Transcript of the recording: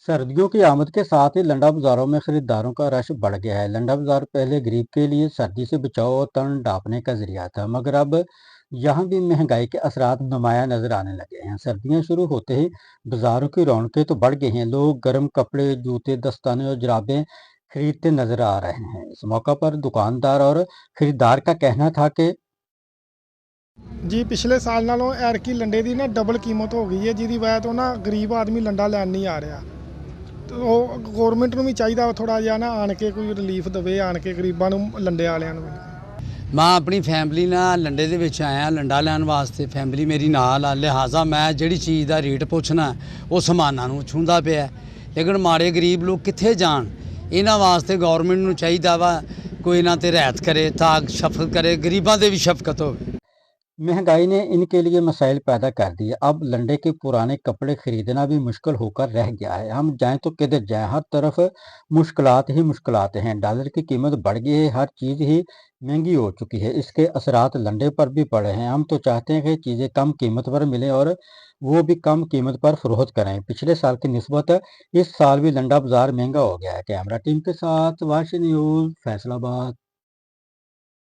सर्दियों की आमद के साथ ही लंडा बाजारों में खरीदारों का रश बढ़ गया है। लंडा बाजार पहले गरीब के लिए सर्दी से बचाव और तन ढांपने का जरिया था, मगर अब यहाँ भी महंगाई के असरात नुमाया नजर आने लगे हैं। सर्दियां शुरू होते ही बाजारों की रौनकें तो बढ़ गई हैं। लोग गर्म कपड़े, जूते, दस्ताने और जुराबें खरीदते नजर आ रहे हैं। इस मौका पर दुकानदार और खरीदार का कहना था कि जी पिछले साल नालों ਐਰਕੀ ਲੰਡੇ ਦੀ ਨਾ ਡਬਲ ਕੀਮਤ ਹੋ ਗਈ ਹੈ, ਜਿਹਦੀ ਵਜ੍ਹਾ ਤੋਂ ਨਾ ਗਰੀਬ ਆਦਮੀ ਲੰਡਾ ਲੈਣ ਨਹੀਂ ਆ ਰਿਹਾ। ਤੇ ਉਹ ਗਵਰਨਮੈਂਟ ਨੂੰ ਵੀ ਚਾਹੀਦਾ ਥੋੜਾ ਜਿਹਾ ਨਾ ਆਣ ਕੇ ਕੋਈ ਰਿਲੀਫ ਦੇਵੇ, ਆਣ ਕੇ ਗਰੀਬਾਂ ਨੂੰ, ਲੰਡੇ ਵਾਲਿਆਂ ਨੂੰ। ਮੈਂ ਆਪਣੀ ਫੈਮਿਲੀ ਨਾਲ ਲੰਡੇ ਦੇ ਵਿੱਚ ਆਇਆ ਲੰਡਾ ਲੈਣ ਵਾਸਤੇ। ਫੈਮਿਲੀ ਮੇਰੀ ਨਾਲ ਆ, ਲਿਹਾਜ਼ਾ ਮੈਂ ਜਿਹੜੀ ਚੀਜ਼ ਦਾ ਰੇਟ ਪੁੱਛਣਾ ਉਹ ਸਮਾਨਾਂ ਨੂੰ ਛੂੰਦਾ ਪਿਆ। ਲੇਕਿਨ ਮਾੜੇ ਗਰੀਬ ਲੋਕ ਕਿੱਥੇ ਜਾਣ? ਇਹਨਾਂ ਵਾਸਤੇ ਗਵਰਨਮੈਂਟ ਨੂੰ ਚਾਹੀਦਾ ਵਾ ਕੋਈ ਇਹਨਾਂ ਤੇ ਰਿਆਇਤ ਕਰੇ ਤਾਂ ਸ਼ਫਕਤ करे, ਗਰੀਬਾਂ ਤੇ ਵੀ ਸ਼ਫਕਤ ਹੋਵੇ। महंगाई ने इनके लिए मसाइल पैदा कर दिए। अब लंडे के पुराने कपड़े खरीदना भी मुश्किल होकर रह गया है। हम जाएं तो किधर जाएं, हर तरफ मुश्किलात ही मुश्किलात हैं। डॉलर की कीमत बढ़ गई है, हर चीज़ ही महंगी हो चुकी है। इसके असरात लंडे पर भी पड़े हैं। हम तो चाहते हैं कि चीज़ें कम कीमत पर मिलें और वो भी कम कीमत पर फरोख्त करें। पिछले साल की निस्बत इस साल भी लंडा बाजार महंगा हो गया है। कैमरा टीम के साथ वाश न्यूज़, फैसलाबाद।